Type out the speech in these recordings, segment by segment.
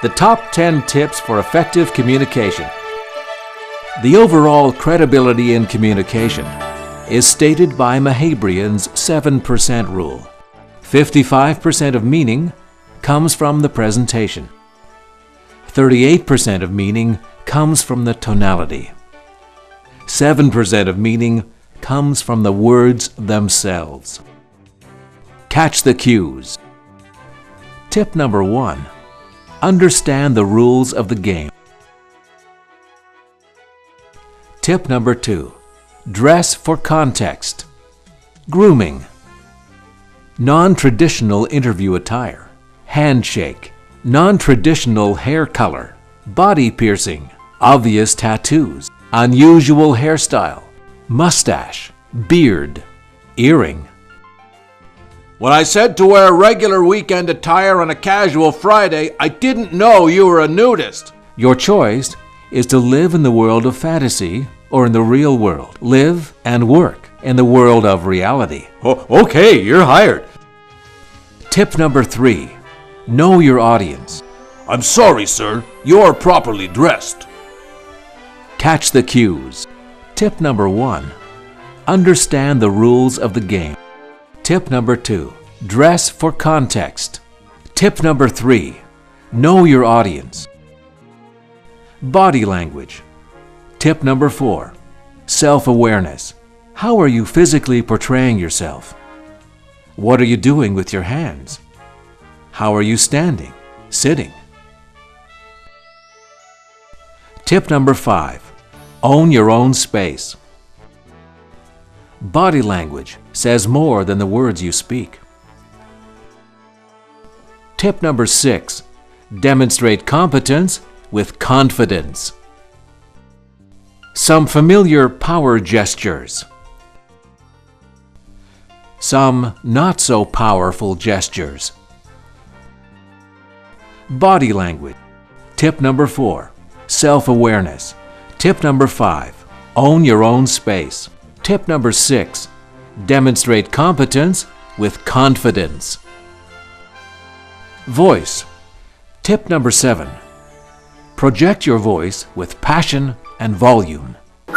The top 10 tips for effective communication. The overall credibility in communication is stated by Mahabrian's 7% rule. 55% of meaning comes from the presentation. 38% of meaning comes from the tonality. 7% of meaning comes from the words themselves. Catch the cues. Tip number 1. Understand the rules of the game. Tip number 2. Dress for context. Grooming. Non-traditional interview attire. Handshake. Non-traditional hair color. Body piercing. Obvious tattoos. Unusual hairstyle. Mustache. Beard. Earring. When I said to wear regular weekend attire on a casual Friday, I didn't know you were a nudist. Your choice is to live in the world of fantasy or in the real world. Live and work in the world of reality. Oh, okay, you're hired. Tip number 3. Know your audience. I'm sorry, sir. You're properly dressed. Catch the cues. Tip number 1. Understand the rules of the game. Tip number 2. Dress for context. Tip number 3. Know your audience. Body language. Tip number 4. Self-awareness. How are you physically portraying yourself? What are you doing with your hands? How are you standing, sitting? Tip number 5. Own your own space. Body language says more than the words you speak. Tip number 6. Demonstrate competence with confidence. Some familiar power gestures. Some not so powerful gestures. Body language. Tip number 4. Self-awareness. Tip number 5. Own your own space. Tip number 6. Demonstrate competence with confidence. Voice. Tip number 7. Project your voice with passion and volume. Good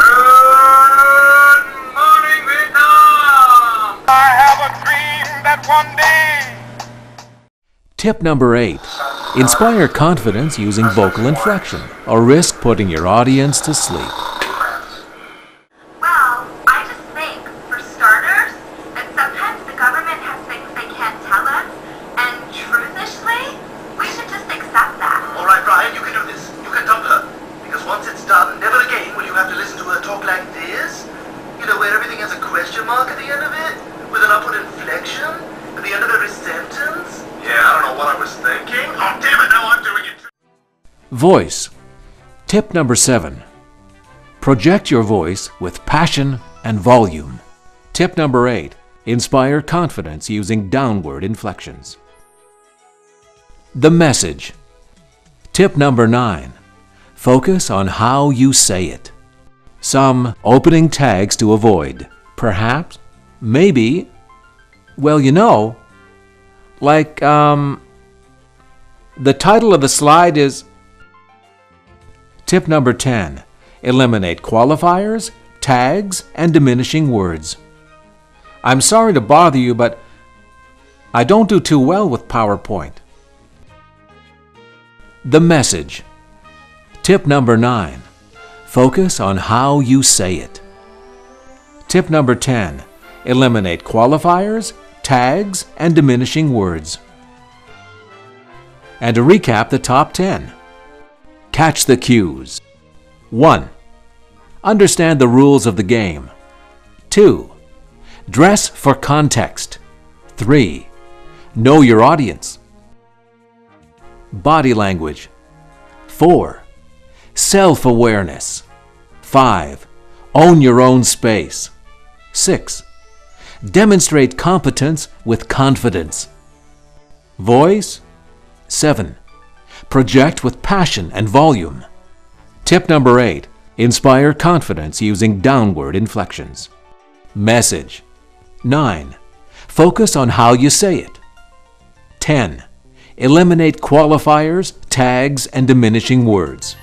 morning, Vietnam! I have a dream that one day... Tip number 8. Inspire confidence using vocal inflection, or risk putting your audience to sleep. Well, I just think, for starters, that sometimes the government has things they can't tell us, and truthishly, we should just accept that. All right, Brian, you can do this. You can dump her. Because once it's done, never again will you have to listen to her talk like this. You know, where everything has a question mark at the end of it, with an upward inflection at the end of every sentence. Yeah, I don't know what I was thinking. Oh, damn it, now I'm doing it. Voice. Tip number 7. Project your voice with passion and volume. Tip number 8. Inspire confidence using downward inflections. The message. Tip number 9. Focus on how you say it. Some opening tags to avoid. Perhaps, maybe, well, you know, like, the title of the slide is... Tip number 10. Eliminate qualifiers, tags, and diminishing words. I'm sorry to bother you, but I don't do too well with PowerPoint. The message. Tip number 9. Focus on how you say it. Tip number 10. Eliminate qualifiers, tags, and diminishing words. And to recap the top 10. Catch the cues. 1. Understand the rules of the game. 2. Dress for context. 3. Know your audience. Body language. 4. Self-awareness. 5. Own your own space. 6. Demonstrate competence with confidence. Voice. 7. Project with passion and volume. Tip number 8. Inspire confidence using downward inflections. Message. 9. Focus on how you say it. 10. Eliminate qualifiers, tags, and diminishing words.